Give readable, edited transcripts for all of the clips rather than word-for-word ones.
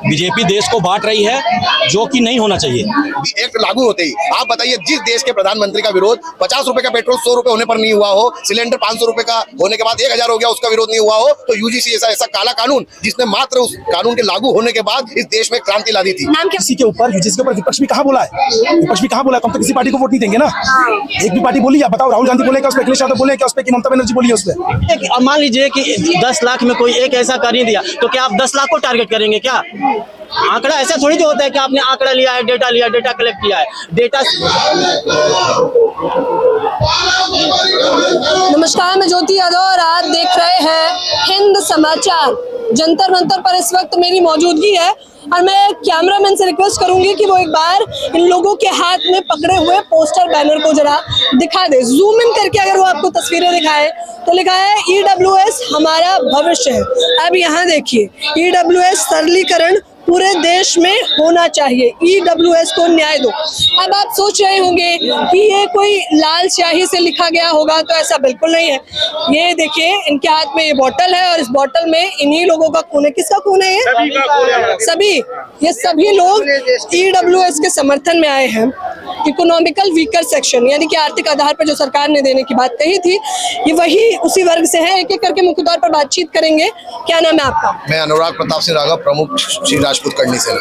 BJP देश को बांट रही है, जो कि नहीं होना चाहिए। एक्ट लागू होते ही आप बताइए, जिस देश के प्रधानमंत्री का विरोध 50 रुपए का पेट्रोल 100 रुपए होने पर नहीं हुआ हो, सिलेंडर 500 रुपए का होने के बाद 1000 हो गया, उसका विरोध नहीं हुआ हो, तो यूजीसी ऐसा काला कानून, जिसने मात्र उस कानून के लागू होने के बाद इस देश में क्रांति ला दी थी। किसी के ऊपर यूजीसी के ऊपर विपक्ष भी कहाँ बोला है? विपक्ष भी कहाँ बोला है? हम तो किसी पार्टी को वोट नहीं देंगे ना। एक भी पार्टी बोली, आप बताओ, राहुल गांधी बोले क्या उस पर, अखिलेश यादव बोले क्या उस पर, ममता बनर्जी बोली है उस पर? अब मान लीजिए कि 10 लाख में कोई एक ऐसा कर ही दिया, तो क्या आप 10 लाख को टारगेट करेंगे क्या? आंकड़ा ऐसा थोड़ी तो होता है कि आपने आंकड़ा लिया है, डेटा कलेक्ट किया है, डेटा। नमस्कार, मैं ज्योति यादव और आप देख रहे हैं हिंद समाचार। जंतर मंतर पर इस वक्त मेरी मौजूदगी है और मैं कैमरामैन से रिक्वेस्ट करूंगी कि वो एक बार इन लोगों के हाथ में पकड़े हुए पोस्टर बैनर को जरा दिखा दे। जूम इन करके अगर वो आपको तस्वीरें दिखाए तो लिखा है EWS हमारा भविष्य है। अब यहाँ देखिए, EWS सरलीकरण पूरे देश में होना चाहिए, EWS को न्याय दो। अब आप सोच रहे होंगे कि ये कोई लाल स्याही से लिखा गया होगा, तो ऐसा बिल्कुल नहीं है। ये देखिए, इनके हाथ में ये बोतल है और इस बोतल में इन्हीं लोगों का खून है। किसका खून है ये? सभी, ये सभी लोग EWS के समर्थन में आए हैं। इकोनॉमिकल वीकर सेक्शन, यानी कि आर्थिक आधार पर जो सरकार ने देने की बात कही थी, ये वही उसी वर्ग से है। एक एक करके मुख्य तौर पर बातचीत करेंगे। क्या नाम है आपका? मैं अनुराग प्रताप सिंह राघव, प्रमुख श्री राजपूत करनी से।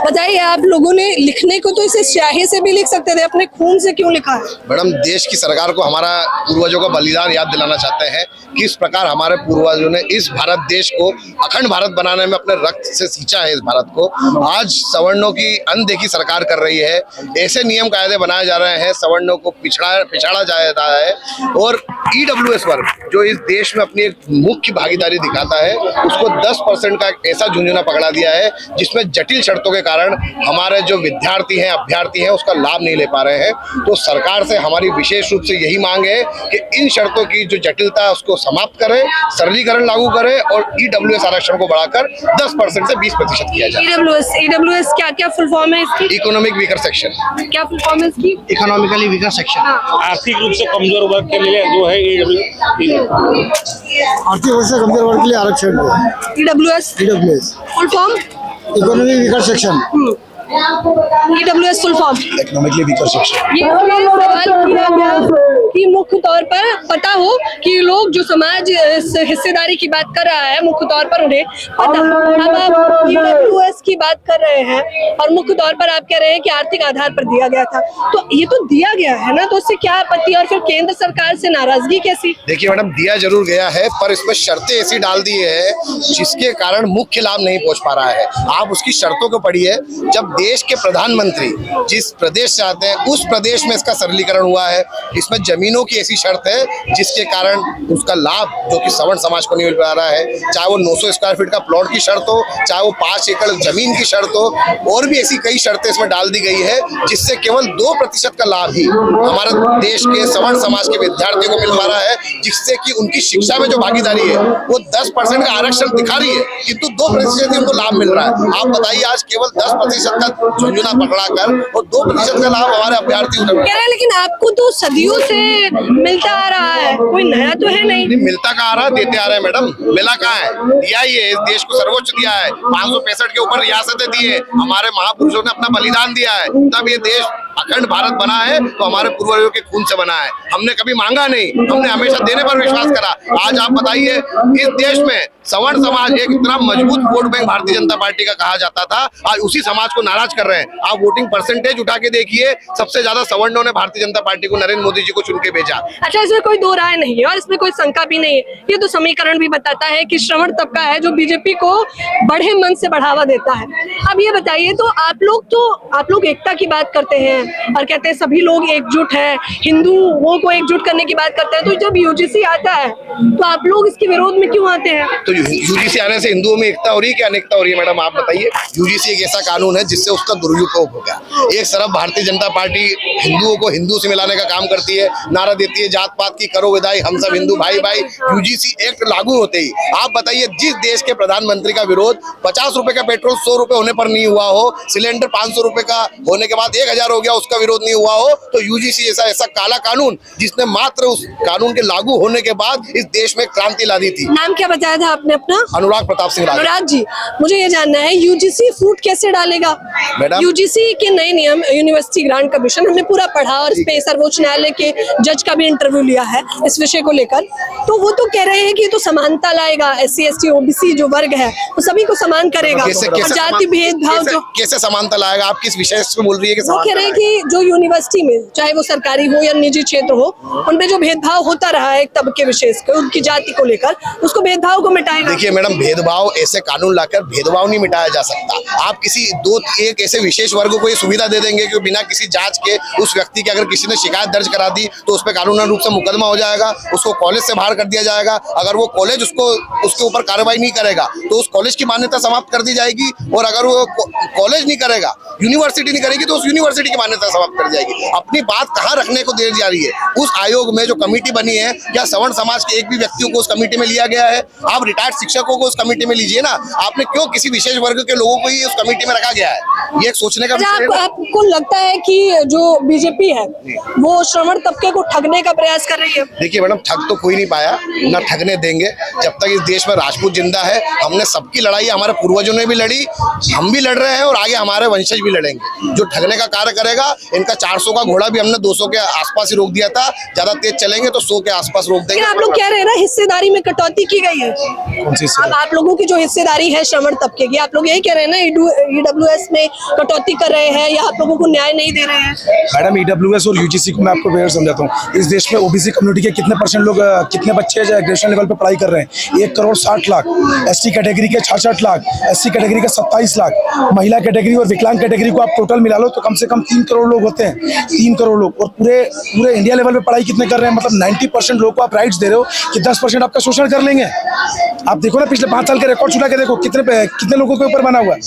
बताइए, आप लोगों ने लिखने को तो इसे स्याही से भी लिख सकते थे, अपने खून से क्यों लिखा है? मैडम, देश की सरकार को हमारा पूर्वजों का बलिदान याद दिलाना चाहते हैं, किस प्रकार हमारे पूर्वजों ने इस भारत देश को अखंड भारत बनाने में अपने रक्त से सींचा है। इस भारत को आज सवर्णों की अनदेखी सरकार कर रही है। ऐसे नियम कायदे बनाए जा रहे हैं, सवर्णों को पिछाड़ा जा रहा है। और EWS वर्ग जो इस देश में अपनी एक मुख्य भागीदारी दिखाता है, उसको 10% का एक ऐसा झुंझुना पकड़ा दिया है, जिसमें जटिल शर्तों के कारण हमारे जो विद्यार्थी हैं, अभ्यर्थी हैं, उसका लाभ नहीं ले पा रहे हैं। तो सरकार से हमारी विशेष रूप से यही मांग है कि इन शर्तों की जो जटिलता है उसको समाप्त करें, सरलीकरण लागू करें और EWS आरक्षण को बढ़ाकर 10% से 20% किया जाए। EWS क्या फुल फॉर्म है इसकी? Economic weaker section. क्या फुल फॉर्म है इसकी? Economically weaker section. आर्थिक रूप से कमजोर वर्ग के लिए जो है आर्थिक रूप से कमजोर वर्ग के लिए आरक्षण EWS full form economic weaker section. EWS full form economically weaker section. ये सवाल किया गया कि मुख्य तौर पर पता हो कि लोग जो समाज हिस्सेदारी की बात कर रहा है, मुख्य तौर पर उन्हें पता। अब आप EWS की बात कर रहे हैं और मुख्य तौर पर आप कह रहे हैं कि आर्थिक आधार पर दिया गया था, तो ये तो दिया गया है ना, तो उससे क्या आपत्ति और फिर केंद्र सरकार से नाराजगी कैसी? देखिए मैडम, दिया जरूर गया है, पर इसमें शर्तें ऐसी डाल दी है जिसके कारण मुख्य लाभ नहीं पहुंच पा रहा है। आप उसकी शर्तों को पढ़िए। जब देश के प्रधानमंत्री जिस प्रदेश से आते हैं, उस प्रदेश में इसका सरलीकरण हुआ है। इसमें जमीनों की ऐसी शर्त है जिसके कारण उसका लाभ जो कि सवर्ण समाज को नहीं मिल पा रहा है, चाहे वो 900 स्क्वायर फीट का प्लॉट की शर्त हो, चाहे वो 5 एकड़ जमीन की शर्त हो, और भी ऐसी कई शर्तें इसमें डाल दी गई है, जिससे केवल 2% का लाभ ही हमारे देश के सवर्ण समाज के विद्यार्थियों को मिल पा रहा है, जिससे कि उनकी शिक्षा में जो भागीदारी है वो 10% का आरक्षण दिखा रही है, किंतु 2% ही उनको लाभ मिल रहा है। आप बताइए, आज केवल 10% का झुंझुना पकड़ाकर और 2% का लाभ हमारे अभ्यर्थी उठा रहे हैं। लेकिन आपको तो सदियों से मिलता आ रहा है, कोई नया तो है नहीं। मिलता कहाँ आ रहा है, देते आ रहे हैं मैडम। मिला कहाँ है? दिया ही है, इस देश को सर्वोच्च दिया है। 565 के ऊपर रियासतें दी है, हमारे महापुरुषों ने अपना बलिदान दिया है, तब ये देश अखंड भारत बना है, तो हमारे पूर्वजों के खून से बना है। हमने कभी मांगा नहीं, हमने हमेशा देने पर विश्वास करा। आज आप बताइए, इस देश में सवर्ण समाज एक इतना मजबूत vote bank Bharatiya Janata party का कहा जाता था, आज उसी समाज को नाराज कर रहे हैं। आप वोटिंग परसेंटेज उठा के देखिए, सबसे ज्यादा सवर्णों ने भारतीय जनता पार्टी को, नरेंद्र मोदी जी को चुन के भेजा। अच्छा, इसमें कोई दो राय नहीं है और इसमें कोई शंका भी नहीं है। ये तो समीकरण भी बताता है कि श्रवण तबका है जो बीजेपी को बढ़े मन से बढ़ावा देता है। अब ये बताइए, तो आप लोग एकता की बात करते हैं और कहते हैं सभी लोग एकजुट हैं, हिंदुओं को एकजुट करने की बात करते हैं, तो जब यूजीसी आता है तो आप लोग इसके विरोध में क्यों आते हैं? तो यूजीसी आने से हिंदुओं में एकता हो रही है कि अनेकता हो रही है? मैडम आप बताइए। यूजीसी एक ऐसा कानून है जिससे उसका दुरुपयोग हो गया। एक तरफ भारतीय जनता पार्टी हिंदुओं को हिंदू से मिलाने का काम करती है, नारा देती है जात पात की करो विदाई, हम सब हिंदू भाई भाई। यूजीसी एक्ट लागू होते ही आप बताइए, जिस देश के प्रधानमंत्री का विरोध 50 रुपए का पेट्रोल 100 रुपए होने पर नहीं हुआ हो, सिलेंडर 500 रुपए का होने के बाद 1000 हो गया, उसका विरोध नहीं हुआ हो, तो यूजीसी ऐसा काला कानून, जिसने मात्र उस कानून के लागू होने के बाद इस देश में क्रांति ला दी थी। नाम क्या बताया था आपने? आपने अपना? अनुराग प्रताप सिंह राणा। अनुराग जी, मुझे ये जानना है यूजीसी फूट कैसे डालेगा? मैडम, यूजीसी के नए नियम, यूनिवर्सिटी ग्रांट कमीशन, हमने पूरा पढ़ा और इस पे सर्वोच्च न्यायालय के जज का भी इंटरव्यू लिया है इस विषय को लेकर। तो वो तो कह रहे हैं कि ये तो समानता लाएगा, SC ST OBC जो वर्ग है वो सभी को समान करेगा, और जाति भेदभाव जो कैसे समानता लाएगा? आप किस विषय से बोल रही है कि वो कह रहे हैं कि जो यूनिवर्सिटी में चाहे वो सरकारी हो या निजी क्षेत्र हो, उनमें जो भेदभाव होता रहा है एक तबके विशेष को, उनकी जाति को लेकर, उसको भेदभाव को मिटाएगा। देखिए मैडम, भेदभाव ऐसे कानून लाकर भेदभाव नहीं मिटाया जा सकता। आप किसी एक ऐसे विशेष वर्ग को ये सुविधा दे देंगे कि बिना किसी जांच के उस व्यक्ति की अगर किसी ने शिकायत दर्ज करा दी तो उस पर कानूनी रूप से मुकदमा हो जाएगा, उसको कॉलेज से बाहर कर दिया जाएगा। अगर वो कॉलेज उसके ऊपर कार्रवाई नहीं करेगा तो उस कॉलेज की मान्यता समाप्त कर दी जाएगी, और अगर वो कॉलेज नहीं करेगा, यूनिवर्सिटी नहीं करेगी तो उस यूनिवर्सिटी की मान्यता समाप्त कर जाएगी। अपनी बात कहाँ रखने को दे जा रही है? उस आयोग में जो कमेटी बनी है, क्या सवर्ण समाज के एक भी व्यक्तियों को उस कमेटी में लिया गया है? आप रिटायर्ड शिक्षकों को उस कमेटी में लीजिए ना, आपने क्यों किसी विशेष वर्ग के लोगों को ही उस कमेटी में रखा गया है? ये एक सोचने का विषय है। आपको लगता है कि जो बीजेपी है वो श्रवण तबके को ठगने का प्रयास कर रही है? देखिए मैडम, ठग तो कोई नहीं पाया, ना ठगने देंगे। जब तक इस देश में राजपूत जिंदा है, हमने सबकी लड़ाई हमारे पूर्वजों ने भी लड़ी, हम भी लड़ रहे हैं और आगे हमारे वंशज भी लड़ेंगे। जो ठगने का कार्य करेगा, इनका 400 का घोड़ा भी हमने 200 के आसपास ही रोक दिया था, ज्यादा तेज चलेंगे तो 100 के आसपास रोक देंगे। आप लोग कह रहे हैं ना हिस्सेदारी में कटौती की गई है। अब आप लोगों की जो हिस्सेदारी है श्रवण तबके की, आप लोग यही कह रहे हैं ना EWS में कटौती कर रहे हैं या आप लोगों को न्याय नहीं दे रहे हैं? मैडम, EWS और UGC को मैं आपको बेहतर समझाता हूँ। इस देश में OBC कम्युनिटी के कितने % लोग, कितने बच्चे ग्रेजुएशन लेवल पे पढ़ाई कर रहे हैं? 1 करोड़ 60 लाख। ST कैटेगरी के 66 लाख, SC कैटेगरी के 27 लाख, महिला कैटेगरी और विकलांग कैटेगरी को आप टोटल मिला लो तो कम से कम 3 करोड़ लोग होते हैं। 3 करोड़ लोग, और पूरे इंडिया लेवल पे पढ़ाई कितने कर रहे हैं? मतलब 90% लोग को आप राइट्स दे रहे हो कि 10% आपका शोषण कर लेंगे। आप देखो ना, पिछले 5 साल के रिकॉर्ड उठा के देखो, कितने लोगों के ऊपर बना हुआ है,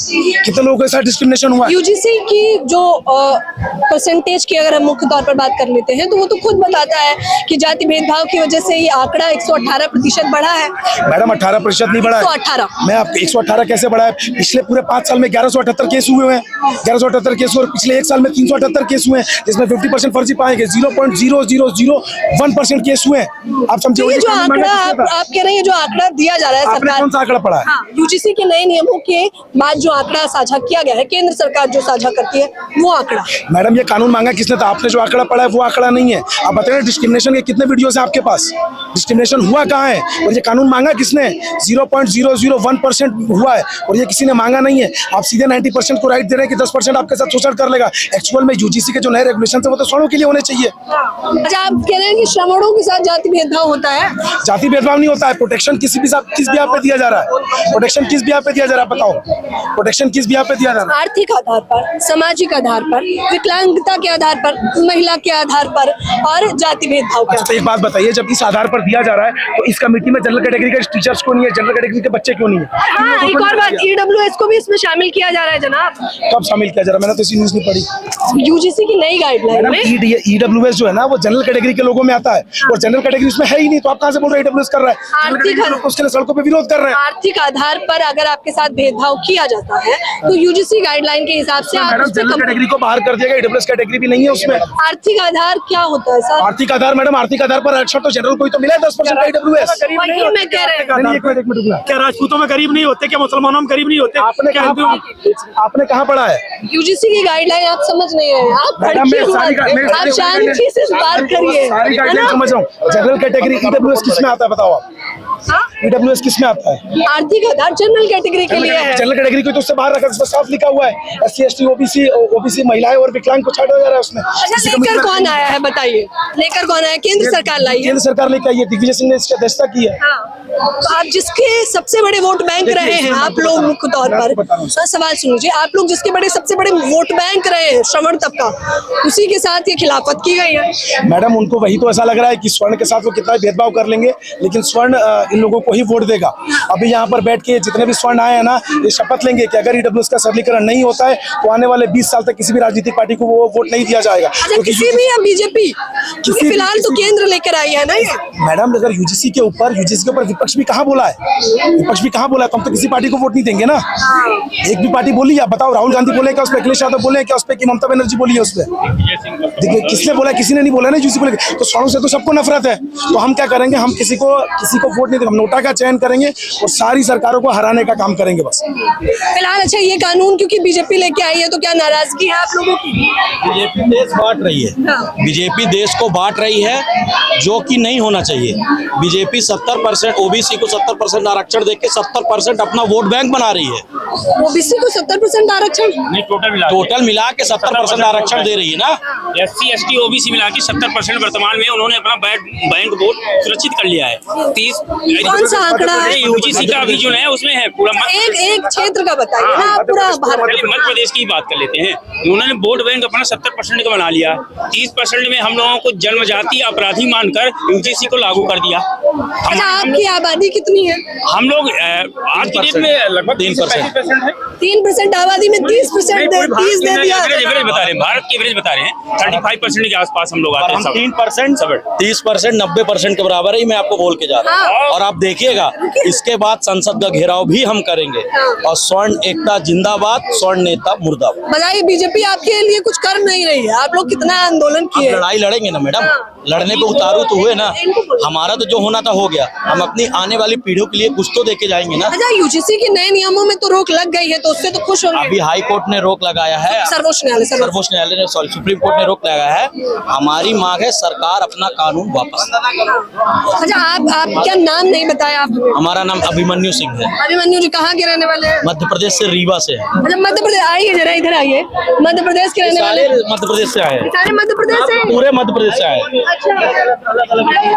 कितने लोगों के साथ डिस्क्रिमिनेशन हुआ है। यूजीसी की जो परसेंटेज की अगर हम मुख्य तौर पर बात कर लेते हैं तो वो तो खुद बताता है कि जाति भेदभाव की वजह से ये आंकड़ा 118% बढ़ा है। मैडम, 18% नहीं बढ़ा है। 118 मैं आपको 118 कैसे बढ़ा है? पिछले पूरे 5 साल में 1178 केस हुए हैं, 1178 केस, और पिछले 1 साल में 378 केस हुए हैं, जिसमें 50% फर्जी पाए गए, 0.0001% केस हुए हैं। आप समझे? ये जो आंकड़ा आप कह रहे हैं, जो आंकड़ा दिया जा रहा है सरकार, कौन सा आंकड़ा पड़ा है? यूजीसी के नए नियमों के बाद जो आंकड़ा साझा किया गया है, केंद्र सरकार जो साझा करती है वो आंकड़ा। मैडम, ये कानून मांगा किसने था? आपने जो आंकड़ा पढ़ा है वो आंकड़ा नहीं है। आप बताइए, डिस्क्रिमिनेशन के कितने वीडियोस हैं आपके पास? डिस्क्रिमिनेशन हुआ कहाँ है? और ये कानून मांगा किसने? 0.001% हुआ है, और ये किसी ने मांगा नहीं है। आप सीधे 90% को राइट दे रहे हैं कि 10% आपके साथ शोषण कर लेगा। एक्चुअल में यूजीसी के जो नए रेगुलेशन है वो तो श्रवणों के लिए होने चाहिए। अच्छा, आप कह रहे हैं कि श्रवणों के साथ जाति भेदभाव होता है? जाति भेदभाव नहीं होता है। प्रोटेक्शन किस बिहाफ पे दिया जा रहा है? प्रोटेक्शन किस बिहाफ पे दिया जा रहा है? बताओ, प्रोटेक्शन किस बिहाफ पे दिया जा रहा है? आर्थिक आधार पर, सामाजिक आधार पर, विकलांगता के आधार पर, महिला के आधार पर और जाति भेदभाव के। अच्छा, तो एक बात बताइए, जब इस आधार पर दिया जा रहा है तो इस कमेटी में जनरल कैटेगरी के टीचर्स क्यों नहीं है? जनरल कैटेगरी के बच्चे क्यों नहीं है? हाँ, एक और बात, EWS को भी इसमें शामिल किया जा रहा है जनाब। कब शामिल किया जा रहा है? मैंने तो इसी न्यूज नहीं पढ़ी। यूजीसी की नई गाइडलाइन में EWS जो है ना, वो जनरल कैटेगरी के लोगों में आता है, और जनरल कैटेगरी उसमें है ही नहीं, तो आप कहाँ से बोल रहे हैं EWS कर रहा है? उसके लिए सड़कों पे विरोध कर रहे हैं। आर्थिक आधार पर अगर आपके साथ भेदभाव किया जाता है तो यूजीसी गाइडलाइन के हिसाब से आप उस पे जनरल कैटेगरी को बाहर कर दिया गया, EWS कैटेगरी भी नहीं है उसमें। आर्थिक आधार क्या होता है सर? आर्थिक आधार, मैडम, आर्थिक आधार पर आरक्षण तो जनरल को ही तो मिला है 10% का EWS। वही मैं कह रही हूँ। एक मिनट, क्या राजपूतों में गरीब नहीं होते? क्या मुसलमानों में गरीब नहीं होते? आपने कहाँ पढ़ा है? यूजीसी की गाइडलाइन आप समझ नहीं रहे हैं, आप आप शांति से बात करिए। सारी गाइडलाइन समझ रहा हूँ। जनरल कैटेगरी EWS किस में आता है? बताओ आप। EWS किस में आता है? आर्थिक आधार जनरल कैटेगरी के लिए है। जनरल कैटेगरी को तो उससे बाहर रखा, उसमें साफ लिखा हुआ है SC ST OBC महिलाएं और विकलांग को छाड़ा जा रहा है उसमें। अच्छा, लेकर कौन आया है बताइए? लेकर कौन आया? केंद्र सरकार लाई है। केंद्र सरकार लेकर आई है, दिग्विजय सिंह ने इसकी अध्यक्षता की है। तो आप जिसके सबसे बड़े वोट बैंक रहे हैं, आप लोग मुख्य तौर पर सवाल सुन लीजिए, आप लोग जिसके सबसे बड़े वोट बैंक रहे हैं श्रवण तबका, उसी के साथ ये खिलाफत की गई है। मैडम, उनको वही तो ऐसा लग रहा है कि स्वर्ण के साथ वो कितना भेदभाव कर लेंगे, लेकिन स्वर्ण इन लोगों को ही वोट देगा। अभी यहाँ पर बैठ के जितने भी स्वर्ण आए हैं ना, ये शपथ लेंगे कि अगर EWS का सरलीकरण नहीं होता है तो आने वाले 20 साल तक किसी भी राजनीतिक पार्टी को वो वोट नहीं दिया जाएगा। अच्छा, किसी भी या बीजेपी? क्योंकि फिलहाल तो केंद्र लेकर आई है ना ये। मैडम, अगर यूजीसी के ऊपर विपक्ष भी कहाँ बोला है? विपक्ष भी कहाँ बोला है? तो हम तो किसी पार्टी को वोट नहीं देंगे ना। एक भी पार्टी बोली, आप बताओ, राहुल गांधी बोले क्या उस पर? अखिलेश यादव बोले क्या उस पर? कि ममता बनर्जी बोली है उस पर? देखिए, किसने बोला? किसी ने नहीं बोला ना। यूजीसी बोले तो स्वर्ण से तो सबको नफरत है, तो हम क्या करेंगे? हम किसी को वोट नहीं देंगे। हम नोटा डाटा का चयन करेंगे और सारी सरकारों को हराने का काम करेंगे बस। फिलहाल अच्छा ये कानून क्योंकि बीजेपी लेके आई है तो क्या नाराजगी है आप लोगों की? बीजेपी देश बांट रही है, बीजेपी देश को बांट रही है, जो कि नहीं होना चाहिए। बीजेपी 70% ओबीसी को 70% आरक्षण देके 70% अपना वोट बैंक बना रही है। ओबीसी को 70% आरक्षण? नहीं, टोटल मिला के 70% आरक्षण दे रही है ना। SC ST OBC मिला के 70% वर्तमान में उन्होंने अपना बैंक वोट सुरक्षित कर लिया है। 30 कौन सा आंकड़ा है? यूजीसी का अभी जो है उसमें है पूरा। एक क्षेत्र का बताइए ना, पूरा भारत। मध्य प्रदेश की बात कर लेते हैं। उन्होंने वोट बैंक अपना 70% का बना लिया। 30% में हम लोगों को जन्मजाति अपराधी मानकर यूजीसी को लागू कर दिया। अच्छा, आपकी आबादी कितनी है? हम लोग आज की डेट में लगभग 3% है। 3% आबादी में 30% दे दिया। एवरेज बता रहे हैं, भारत की एवरेज बता रहे हैं। 35% के आसपास हम लोग आते हैं। 3%, 30%, 90% के बराबर ही मैं आपको बोल के जा रहा हूँ। और आप देखिएगा इसके बाद संसद का घेराव भी हम करेंगे। और स्वर्ण एकता जिंदाबाद, स्वर्ण नेता मुर्दाबाद। बताइए, बीजेपी आपके लिए कुछ कर नहीं रही है। आप लोग कितना आंदोलन किए? लड़ाई लड़ेंगे ना मैडम, लड़ने पे उतारू तो हुए ना। हमारा तो जो होना था हो गया। हम अपनी आने वाली पीढ़ियों के लिए कुछ तो देके जाएंगे ना। अच्छा, यूजीसी के नए नियमों में तो रोक लग गई है, तो उससे तो खुश होंगे। अभी हाई कोर्ट ने रोक लगाया है, सर्वोच्च न्यायालय ने सॉरी सुप्रीम कोर्ट ने रोक लगाया है। हमारी मांग है सरकार अपना कानून वापस। अच्छा, आप क्या नाम नहीं बताया आप? हमारा नाम अभिमन्यु सिंह है। अभिमन्यु जी कहाँ के रहने वाले हैं? मध्य प्रदेश से, रीवा से है। अच्छा, मध्य प्रदेश आइए, जरा इधर आइए। मध्य प्रदेश के रहने वाले? मध्य प्रदेश से आए, सारे मध्य प्रदेश से? पूरे मध्य प्रदेश से आए। अच्छा,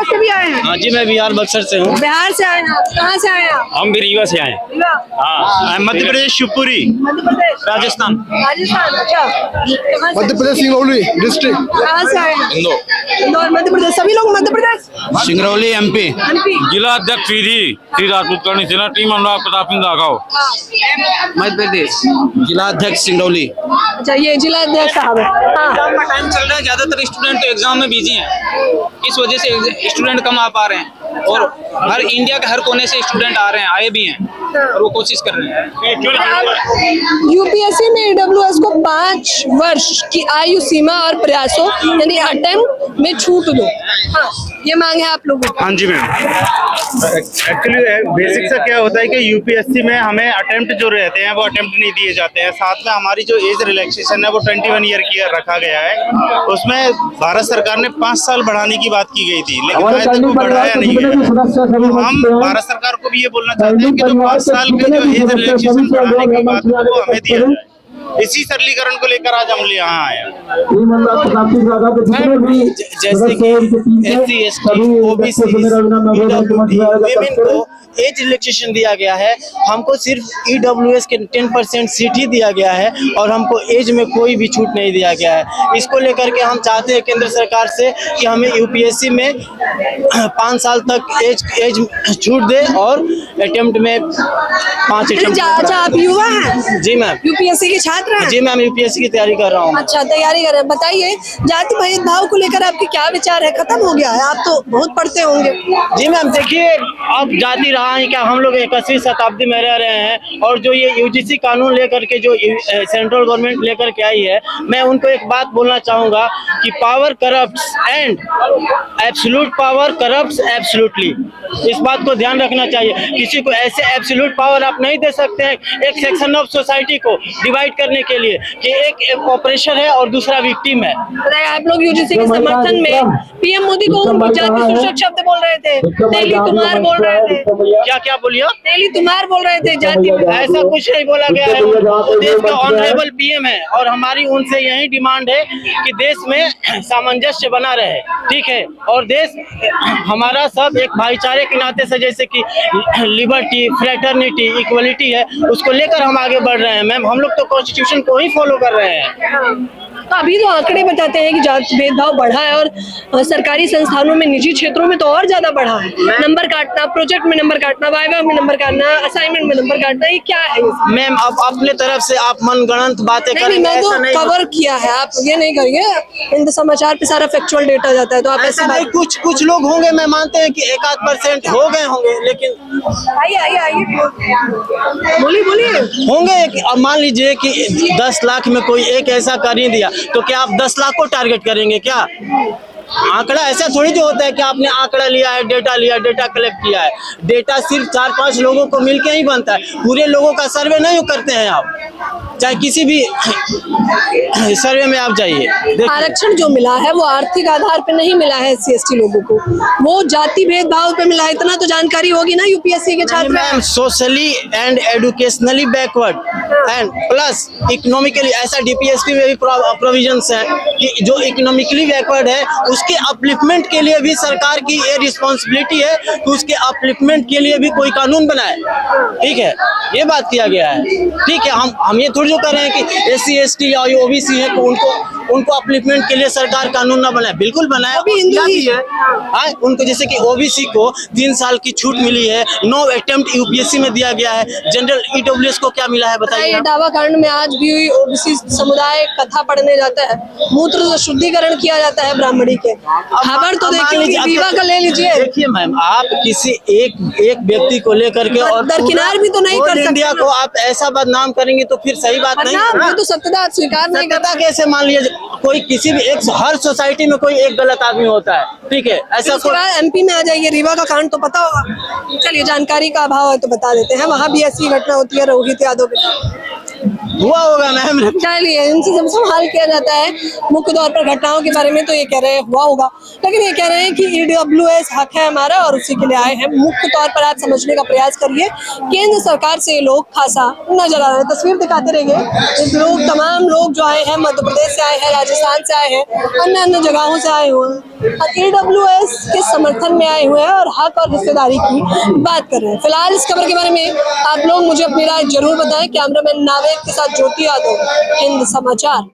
से भी आए हैं? हाँ जी, मैं बिहार बक्सर से हूँ। बिहार से आए हैं आप? कहाँ से आए हैं आप? हम भी रीवा से आए हैं। हाँ, मध्य प्रदेश शिवपुरी, मध्य प्रदेश, राजस्थान। अच्छा। कहाँ से? मध्य प्रदेश सिंगरौली डिस्ट्रिक्ट। कहाँ से आए हैं? इंदौर, मध्य प्रदेश। सभी लोग मध्य प्रदेश? सिंगरौली MP। जिला अध्यक्ष श्री राजपूत करनी सेना टीम अनुराग प्रताप सिंह दागाव, मध्य प्रदेश। जिला अध्यक्ष सिंगरौली। अच्छा, ये जिला अध्यक्ष साहब है। हाँ, एग्जाम का टाइम चल रहा है, ज्यादातर स्टूडेंट तो एग्जाम में बिजी हैं। इस वजह से स्टूडेंट कम आ पा रहे हैं और हर इंडिया के हर कोने से स्टूडेंट आ रहे हैं, आए भी हैं और वो कोशिश कर रहे हैं। यूपीएससी में AWS को 5 वर्ष की आयु सीमा और प्रयासों यानी अटेम्प्ट में छूट दो। हाँ, ये मांग है आप लोगों की। हाँ जी मैम, एक्चुअली बेसिक सा क्या होता है कि यूपीएससी में हमें अटेम्प्ट जो रहते हैं वो अटेम्प्ट नहीं दिए जाते हैं। साथ में हमारी जो एज रिलैक्सेशन है वो 21 ईयर की रखा गया है। उसमें भारत सरकार ने 5 साल बढ़ाने की बात की गई थी, लेकिन आज तक वो बढ़ाया नहीं है। तो हम भारत सरकार को भी ये बोलना चाहते हैं कि जो 5 साल के जो एज रिलैक्सेशन बढ़ाने की बात है वो हमें दिया जाए। इसी सरलीकरण को लेकर आज हम यहाँ आए हैं। जैसे कि SC ST OBC women को एज रिलैक्सेशन दिया गया है, हमको सिर्फ EWS के 10% सीट ही दिया गया है और हमको एज में कोई भी छूट नहीं दिया गया है। इसको लेकर के हम चाहते हैं केंद्र सरकार से कि हमें यूपीएससी में 5 साल तक एज छूट दे और अटेम्प्ट में 5 अटेम्प्ट। अच्छा, आप युवा हैं? जी मैम। यूपीएससी के छात्र हैं? जी मैम, यूपीएससी की तैयारी कर रहा हूँ। अच्छा, तैयारी कर रहे हैं। बताइए, जाति भेदभाव को लेकर आपके क्या विचार है? खत्म हो गया है? आप तो बहुत पढ़ते होंगे। जी मैम, देखिए अब जाति रहा है क्या, हम लोग 21वीं शताब्दी में रह रहे हैं और जो ये यूजीसी कानून लेकर के जो सेंट्रल गवर्नमेंट लेकर के आई है, मैं उनको एक बात बोलना चाहूँगा कि power corrupts and absolute power corrupts absolutely. इस बात को ध्यान रखना चाहिए। किसी को ऐसे एब्सोल्यूट पावर आप नहीं दे सकते हैं एक सेक्शन ऑफ सोसाइटी को डिवाइड करने के लिए कि एक ऑपरेशन है और दूसरा विक्टिम है। आप लोग यूजीसी के समर्थन में पीएम मोदी को जाति सूचक शब्द बोल रहे थे, तेली तुमार बोल रहे थे। क्या बोलिए? तेली तुमार बोल रहे थे जाति में। ऐसा कुछ नहीं बोला गया है। वो देश का ऑनरेबल पीएम है और हमारी उनसे यही डिमांड है कि देश में सामंजस्य बना रहे, ठीक है, और देश हमारा सब एक भाईचारे के नाते से, जैसे कि लिबर्टी, फ्रेटर्निटी, इक्वलिटी है, उसको लेकर हम आगे बढ़ रहे हैं। मैम, हम लोग तो कॉन्स्टिट्यूशन को ही फॉलो कर रहे हैं। तो अभी तो आंकड़े बताते हैं कि जाति भेदभाव बढ़ा है और सरकारी संस्थानों में, निजी क्षेत्रों में तो और ज्यादा बढ़ा है। नंबर काटना, प्रोजेक्ट में नंबर काटना, वाइवा में नंबर काटना, असाइनमेंट में नंबर काटना, ये क्या है? मैम, अब अपने तरफ से आप मनगढ़ंत बातें नहीं, करेंगे, मैं तो कवर किया है, आप ये नहीं करिए। हिंद समाचार पे सारा फैक्चुअल डेटा जाता है, तो आप ऐसे नहीं। कुछ लोग होंगे, मैं मानते हैं कि 1-8% हो गए होंगे, लेकिन आइए बोलिए होंगे। अब मान लीजिए कि 10 लाख में कोई एक ऐसा कर ही दिया, तो क्या आप 10 लाख को टारगेट करेंगे क्या? आंकड़ा ऐसा थोड़ी तो होता है कि आपने आंकड़ा लिया है, डेटा कलेक्ट किया है। डेटा सिर्फ 4-5 लोगों को मिलके ही बनता है, पूरे लोगों का सर्वे नहीं करते हैं आप, चाहे किसी भी सर्वे में आप जाइए। आरक्षण जो मिला है वो आर्थिक आधार पे नहीं मिला है SC/ST लोगों को, वो जाति भेदभाव पे मिला है। इतना तो जानकारी होगी ना यूपीएससी के छात्र। Ma'am, socially and educationally backward and plus economically, ऐसा DPSP में भी प्रोविजंस है कि जो इकोनॉमिकली बैकवर्ड है उसके अपलिफ्टमेंट के लिए भी सरकार की ये रिस्पॉन्सिबिलिटी है कि उसके अपलिफ्टमेंट के लिए भी कोई कानून बनाए। ठीक है, ये बात किया गया है। ठीक है, हम ये थोड़ी जो कर रहे हैं कि SC/ST या OBC है कि उनको अपलिफ्टमेंट के लिए सरकार कानून ना बनाए, बिल्कुल बनाए। हिंदू ही है। उनको जैसे कि OBC को 3 साल की छूट मिली है, 9 अटेम्प्ट UPSC में दिया गया है। जनरल EWS को क्या मिला है बताइए। दावा कांड में आज भी OBC समुदाय कथा पढ़ने जाता है, मूत्र शुद्धिकरण किया जाता है ब्राह्मणी के। खबर तो देखिए, रीवा का ले लीजिए। देखिए मैम, आप किसी एक व्यक्ति को लेकर के और दरकिनार भी तो नहीं कर सकते। इंडिया को आप ऐसा बदनाम करेंगे तो फिर सही बात नहीं है। तो सत्यता स्वीकार नहीं करता। कैसे मान लीजिए, कोई किसी भी हर सोसाइटी में कोई एक गलत आदमी होता है। ठीक है, ऐसा MP में आ जाइए, रीवा का कांड तो पता होगा। चलिए, जानकारी का अभाव है तो बता देते हैं, वहाँ भी ऐसी घटना होती है रोहित यादव के साथ। हुआ होगा मैम। चलिए, इनसे जब सवाल किया जाता है मुख्य तौर पर घटनाओं के बारे में तो ये कह रहे हैं हुआ होगा, लेकिन ये कह रहे हैं कि EWS हक है हमारा और उसी के लिए आए हैं। मुख्य तौर पर आप समझने का प्रयास करिए, केंद्र सरकार से ये लोग खासा नजर आ रहे हैं। तस्वीर दिखाते रहेंगे। लोग, तमाम लोग जो आए हैं मध्य प्रदेश से आए हैं, राजस्थान से आए हैं, अन्य जगहों से आए हुए हैं और EWS के समर्थन में आए हुए हैं और हक और हिस्सेदारी की बात कर रहे हैं। फिलहाल इस खबर के बारे में आप लोग मुझे अपनी राय जरूर बताएं। कैमरामैन नावेद के साथ ज्योति यादव, हिंद समाचार।